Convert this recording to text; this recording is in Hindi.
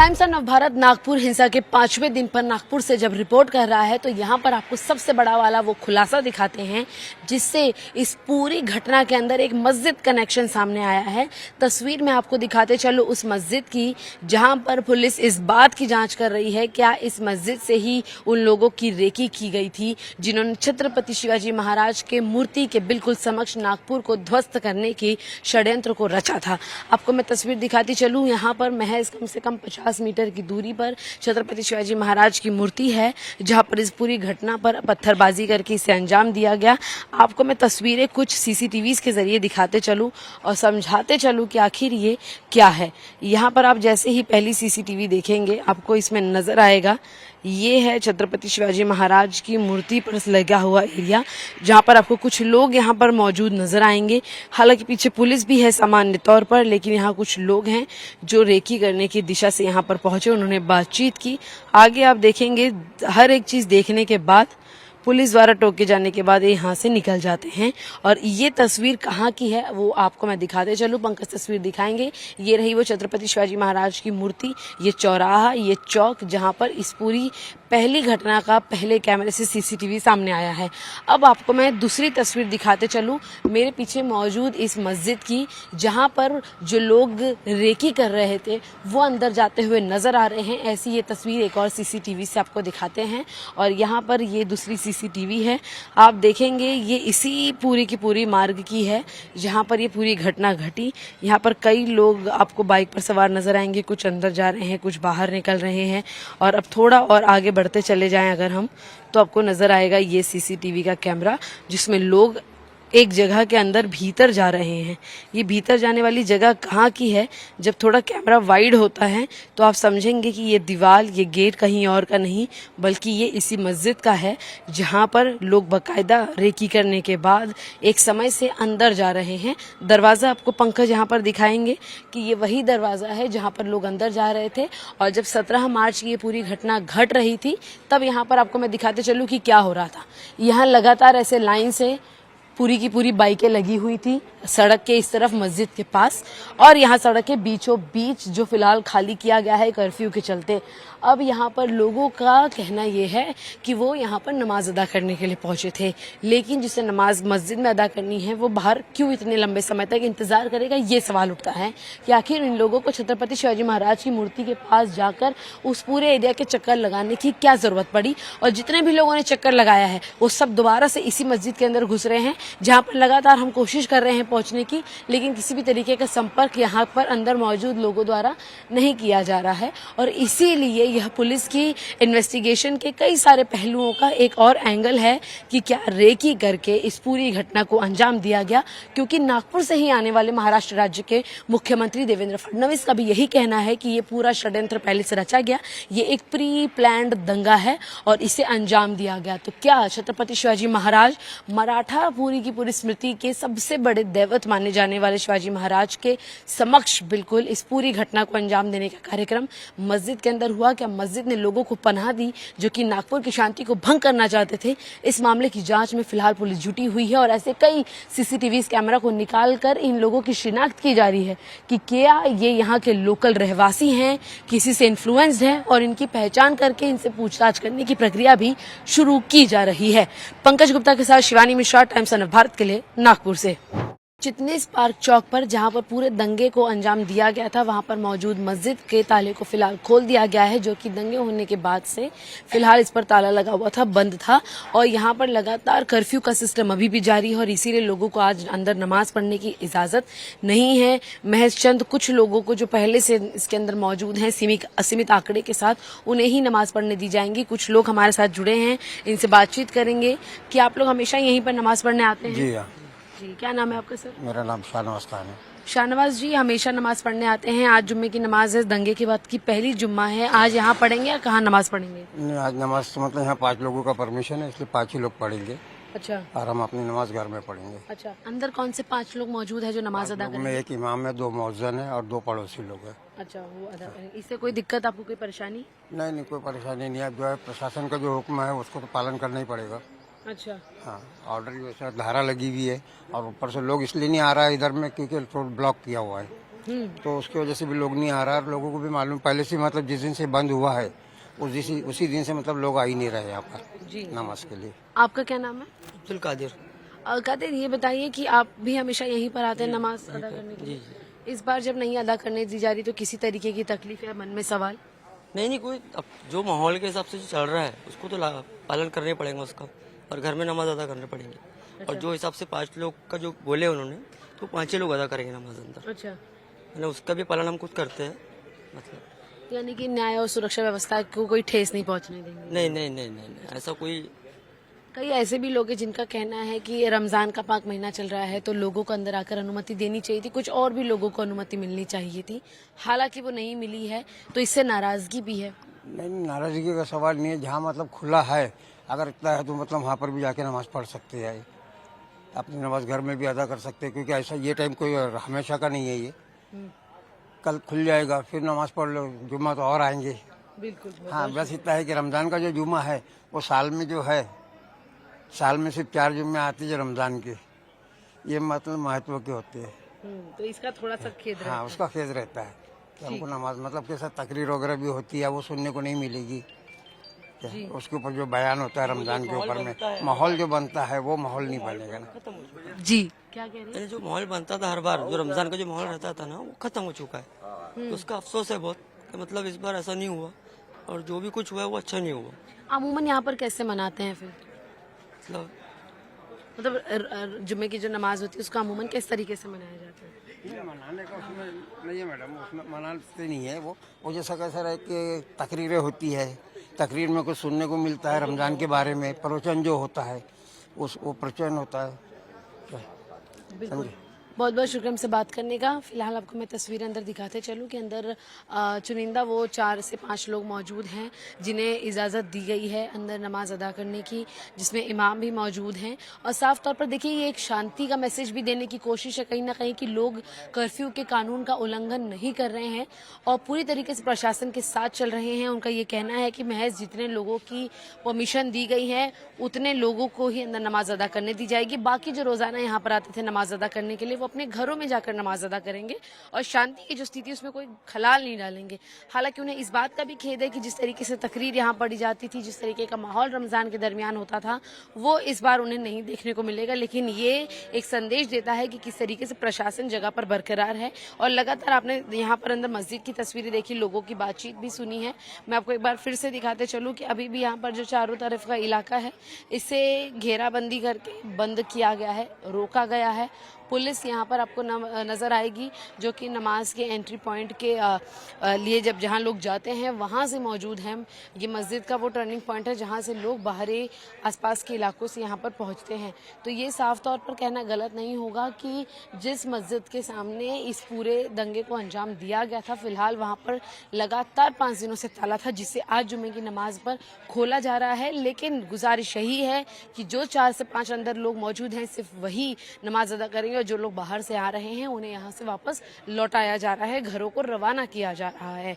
टाइम्स ऑफ नवभारत नागपुर हिंसा के 5वें दिन पर नागपुर से जब रिपोर्ट कर रहा है तो यहाँ पर आपको सबसे बड़ा वाला वो खुलासा दिखाते हैं जिससे इस पूरी घटना के अंदर एक मस्जिद कनेक्शन सामने आया है। तस्वीर में आपको दिखाते चलो उस मस्जिद की जहाँ पर पुलिस इस बात की जांच कर रही है क्या इस मस्जिद से ही उन लोगों की रेकी की गई थी जिन्होंने छत्रपति शिवाजी महाराज के मूर्ति के बिल्कुल समक्ष नागपुर को ध्वस्त करने की षड्यंत्र को रचा था। आपको मैं तस्वीर दिखाती चलूं, यहाँ पर महज कम से कम 50 मीटर की दूरी पर छत्रपति शिवाजी महाराज की मूर्ति है जहां पर इस पूरी घटना पर पत्थरबाजी करके इसे अंजाम दिया गया। आपको मैं तस्वीरें कुछ सीसीटीवी के जरिए दिखाते चलूं और समझाते चलूं कि आखिर ये क्या है। यहाँ पर आप जैसे ही पहली सीसीटीवी देखेंगे आपको इसमें नजर आएगा ये है छत्रपति शिवाजी महाराज की मूर्ति पर लगा हुआ एरिया जहां पर आपको कुछ लोग यहां पर मौजूद नजर आएंगे। हालांकि पीछे पुलिस भी है सामान्य तौर पर, लेकिन यहां कुछ लोग हैं जो रेकी करने की दिशा से यहां पर पहुंचे, उन्होंने बातचीत की। आगे आप देखेंगे हर एक चीज देखने के बाद पुलिस द्वारा टोके जाने के बाद यहाँ से निकल जाते हैं। और ये तस्वीर कहाँ की है वो आपको मैं दिखाते चलूँ। पंकज तस्वीर दिखाएंगे। ये रही वो छत्रपति शिवाजी महाराज की मूर्ति, ये चौराहा, ये चौक जहाँ पर इस पूरी पहली घटना का पहले कैमरे से सीसीटीवी सामने आया है। अब आपको मैं दूसरी तस्वीर दिखाते चलूँ मेरे पीछे मौजूद इस मस्जिद की जहाँ पर जो लोग रेकी कर रहे थे वो अंदर जाते हुए नजर आ रहे हैं। ऐसी ये तस्वीर एक और सीसीटीवी से आपको दिखाते हैं और यहाँ पर ये दूसरी सीसीटीवी है। आप देखेंगे ये इसी पूरी की पूरी मार्ग की है जहां पर ये पूरी घटना घटी। यहाँ पर कई लोग आपको बाइक पर सवार नजर आएंगे, कुछ अंदर जा रहे हैं, कुछ बाहर निकल रहे हैं। और अब थोड़ा और आगे बढ़ते चले जाएं अगर हम तो आपको नजर आएगा ये सीसीटीवी का कैमरा जिसमें लोग एक जगह के अंदर भीतर जा रहे हैं। ये भीतर जाने वाली जगह कहाँ की है, जब थोड़ा कैमरा वाइड होता है तो आप समझेंगे कि ये दीवार, ये गेट कहीं और का नहीं बल्कि ये इसी मस्जिद का है जहाँ पर लोग बाकायदा रेकी करने के बाद एक समय से अंदर जा रहे हैं। दरवाज़ा आपको पंकज यहाँ पर दिखाएंगे कि ये वही दरवाज़ा है जहाँ पर लोग अंदर जा रहे थे। और जब 17 मार्च की ये पूरी घटना घट रही थी तब यहाँ पर आपको मैं दिखाते चलूँ कि क्या हो रहा था। यहाँ लगातार ऐसे लाइन से पूरी की पूरी बाइकें लगी हुई थी सड़क के इस तरफ मस्जिद के पास, और यहाँ सड़क के बीचों बीच जो फिलहाल खाली किया गया है कर्फ्यू के चलते। अब यहाँ पर लोगों का कहना ये है कि वो यहाँ पर नमाज अदा करने के लिए पहुंचे थे, लेकिन जिसे नमाज मस्जिद में अदा करनी है वो बाहर क्यों इतने लंबे समय तक इंतजार करेगा, ये सवाल उठता है कि आखिर इन लोगों को छत्रपति शिवाजी महाराज की मूर्ति के पास जाकर उस पूरे एरिया के चक्कर लगाने की क्या जरूरत पड़ी। और जितने भी लोगों ने चक्कर लगाया है वो सब दोबारा से इसी मस्जिद के अंदर घुस रहे हैं जहाँ पर लगातार हम कोशिश कर रहे हैं पहुंचने की, लेकिन किसी भी तरीके का संपर्क यहाँ पर अंदर मौजूद लोगों द्वारा नहीं किया जा रहा है। और इसीलिए यह पुलिस की इन्वेस्टिगेशन के कई सारे पहलुओं का एक और एंगल है कि क्या रेकी करके इस पूरी घटना को अंजाम दिया गया, क्योंकि नागपुर से ही आने वाले महाराष्ट्र राज्य के मुख्यमंत्री देवेंद्र फडणवीस का भी यही कहना है कि ये पूरा षड्यंत्र पहले से रचा गया, ये एक प्री प्लान्ड दंगा है और इसे अंजाम दिया गया। तो क्या छत्रपति शिवाजी महाराज, मराठा पूरी की पूरी स्मृति के सबसे बड़े दैवत माने जाने वाले शिवाजी महाराज के समक्ष बिल्कुल इस पूरी घटना को अंजाम देने का कार्यक्रम मस्जिद के अंदर हुआ? क्या मस्जिद ने लोगों को पनाह दी जो कि नागपुर की शांति को भंग करना चाहते थे? इस मामले की जांच में फिलहाल पुलिस जुटी हुई है और ऐसे कई सीसीटीवी कैमरा को निकाल कर इन लोगों की शिनाख्त की जा रही है कि क्या ये यहाँ के लोकल रहवासी हैं, किसी से इन्फ्लुएंस्ड हैं, और इनकी पहचान करके इनसे पूछताछ करने की प्रक्रिया भी शुरू की जा रही है। पंकज गुप्ता के साथ शिवानी मिश्रा, टाइम्स ऑफ भारत के लिए नागपुर से। चिटनीस पार्क चौक पर जहां पर पूरे दंगे को अंजाम दिया गया था वहां पर मौजूद मस्जिद के ताले को फिलहाल खोल दिया गया है, जो कि दंगे होने के बाद से फिलहाल इस पर ताला लगा हुआ था, बंद था। और यहां पर लगातार कर्फ्यू का सिस्टम अभी भी जारी है और इसीलिए लोगों को आज अंदर नमाज पढ़ने की इजाजत नहीं है। महज चंद कुछ लोगों को जो पहले से इसके अंदर मौजूद हैं असीमित आंकड़े के साथ, उन्हें ही नमाज पढ़ने दी जाएंगी। कुछ लोग हमारे साथ जुड़े हैं, इनसे बातचीत करेंगे कि आप लोग हमेशा यहीं पर नमाज पढ़ने आते हैं? जी हाँ। जी, क्या नाम है आपका सर? मेरा नाम शाहनवाज खान है। शाहनवाज जी, हमेशा नमाज पढ़ने आते हैं, आज जुम्मे की नमाज है, दंगे के बाद की पहली जुम्मा है, आज यहाँ पढ़ेंगे या कहाँ नमाज पढ़ेंगे? नहीं, आज नमाज तो मतलब यहाँ 5 लोगों का परमिशन है, इसलिए 5 ही लोग पढ़ेंगे। अच्छा। और हम अपनी नमाज घर में पढ़ेंगे। अच्छा, अंदर कौन से 5 लोग मौजूद है जो नमाज अदा करेंगे? में एक इमाम है, 2 मौजन है और 2 पड़ोसी लोग हैं। अच्छा, वो अदा करेंगे। इससे कोई दिक्कत, आपको कोई परेशानी? नहीं, कोई परेशानी नहीं है। जो है प्रशासन का जो हुक्म है उसको तो पालन करना ही पड़ेगा। अच्छा। हाँ, ऑर्डर की वैसे धारा लगी हुई है और ऊपर से लोग इसलिए नहीं आ रहा है इधर में क्योंकि रोड ब्लॉक किया हुआ है। तो उसकी वजह से भी लोग नहीं आ रहा। और लोगों को भी मालूम पहले से, मतलब जिस दिन से बंद हुआ है उसी दिन से मतलब लोग आ ही नहीं रहे यहाँ पर जी। नमाज के लिए। आपका क्या नाम है? अब्दुल कादिर। कादिर, ये बताइए कि आप भी हमेशा यहीं पर आते हैं नमाज अदा करने के लिए? इस बार जब नहीं अदा करने दी जा रही तो किसी तरीके की तकलीफ या मन में सवाल? नहीं कोई, अब जो माहौल के हिसाब से जो चल रहा है उसको तो पालन करने पड़ेगा उसका, और घर में नमाज अदा करने पड़ेंगे। और जो हिसाब से 5 लोग का जो बोले उन्होंने, तो 5 ही लोग अदा करेंगे नमाज अंदर। अच्छा, है ना, उसका भी पालन हम खुद करते हैं। मतलब यानी कि न्याय और सुरक्षा व्यवस्था को कोई ठेस नहीं पहुंचने देंगे? नहीं, ऐसा कोई। कई ऐसे भी लोग हैं जिनका कहना है कि रमजान का पाक महीना चल रहा है तो लोगों को अंदर आकर अनुमति देनी चाहिए थी, कुछ और भी लोगों को अनुमति मिलनी चाहिए थी, हालांकि वो नहीं मिली है, तो इससे नाराजगी भी है। नहीं, नाराजगी का सवाल नहीं है। जहाँ मतलब खुला है, अगर इतना है तो मतलब वहाँ पर भी जाके नमाज पढ़ सकते हैं, अपनी नमाज घर में भी अदा कर सकते हैं। क्योंकि ऐसा ये टाइम कोई हमेशा का नहीं है। ये कल खुल जाएगा, फिर नमाज पढ़ लो, जुम्मा तो और आएंगे। बिल्कुल। हाँ, बस इतना है कि रमजान का जो जुम्मा है वो साल में जो है, साल में सिर्फ 4 जुम्मे आते हैं रमजान के, ये मतलब महत्व के होते हैं। तो इसका थोड़ा सा खेद हाँ, उसका खेद रहता है कि हमको नमाज मतलब के साथ तकरीर वगैरह भी होती है, वो सुनने को नहीं मिलेगी। उसके ऊपर जो बयान होता है रमजान के ऊपर में, माहौल जो बनता है वो माहौल नहीं बनेगा ना। जी, क्या कह रहे हैं? जो माहौल बनता था हर बार, जो रमजान का जो माहौल रहता था ना, वो खत्म हो चुका है। तो उसका अफसोस है बहुत कि मतलब इस बार ऐसा नहीं हुआ, और जो भी कुछ हुआ है वो अच्छा नहीं हुआ। अमूमन यहाँ पर कैसे मनाते हैं फिर? मतलब जुम्मे की जो नमाज होती है उसको अमूमन किस तरीके से मनाया जाता है? मनाने का उसमें नहीं है मैडम, उसमें मनाते नहीं है। वो जैसा कैसा रहे कि तकरीरें होती है, तकरीर में कुछ सुनने को मिलता है रमजान के बारे में, प्रवचन जो होता है वो प्रवचन होता है। समझे? बहुत बहुत शुक्रिया हमसे बात करने का। फिलहाल आपको मैं तस्वीरें अंदर दिखाते चलूँ कि अंदर चुनिंदा वो 4 से 5 लोग मौजूद हैं जिन्हें इजाज़त दी गई है अंदर नमाज अदा करने की, जिसमें इमाम भी मौजूद हैं। और साफ तौर पर देखिए, ये एक शांति का मैसेज भी देने की कोशिश है कहीं ना कहीं कि लोग कर्फ्यू के कानून का उल्लंघन नहीं कर रहे हैं और पूरी तरीके से प्रशासन के साथ चल रहे हैं। उनका ये कहना है कि महज जितने लोगों की परमिशन दी गई है उतने लोगों को ही अंदर नमाज अदा करने दी जाएगी। बाकी जो रोजाना यहाँ पर आते थे नमाज अदा करने के लिए, वो अपने घरों में जाकर नमाज अदा करेंगे और शांति की जो स्थिति उसमें कोई खलाल नहीं डालेंगे। हालांकि उन्हें इस बात का भी खेद है कि जिस तरीके से तकरीर यहाँ पढ़ी जाती थी, जिस तरीके का माहौल रमजान के दरमियान होता था, वो इस बार उन्हें नहीं देखने को मिलेगा। लेकिन ये एक संदेश देता है कि किस तरीके से प्रशासन जगह पर बरकरार है। और लगातार आपने यहाँ पर अंदर मस्जिद की तस्वीरें देखी, लोगों की बातचीत भी सुनी है। मैं आपको एक बार फिर से दिखाते चलूँ कि अभी भी यहाँ पर जो चारों तरफ का इलाका है, इसे घेराबंदी करके बंद किया गया है, रोका गया है। पुलिस यहाँ पर आपको नज़र आएगी जो कि नमाज के एंट्री पॉइंट के लिए जब जहाँ लोग जाते हैं वहाँ से मौजूद हैं। ये मस्जिद का वो टर्निंग पॉइंट है जहाँ से लोग बाहरी आसपास के इलाकों से यहाँ पर पहुँचते हैं। तो ये साफ तौर पर कहना गलत नहीं होगा कि जिस मस्जिद के सामने इस पूरे दंगे को अंजाम दिया गया था, फिलहाल वहाँ पर लगातार 5 दिनों से ताला था, जिसे आज जुम्मे की नमाज पर खोला जा रहा है। लेकिन गुजारिश यही है कि जो 4 से 5 अंदर लोग मौजूद हैं सिर्फ वही नमाज अदा करेंगे, जो लोग बाहर से आ रहे हैं उन्हें यहाँ से वापस लौटाया जा रहा है, घरों को रवाना किया जा रहा है।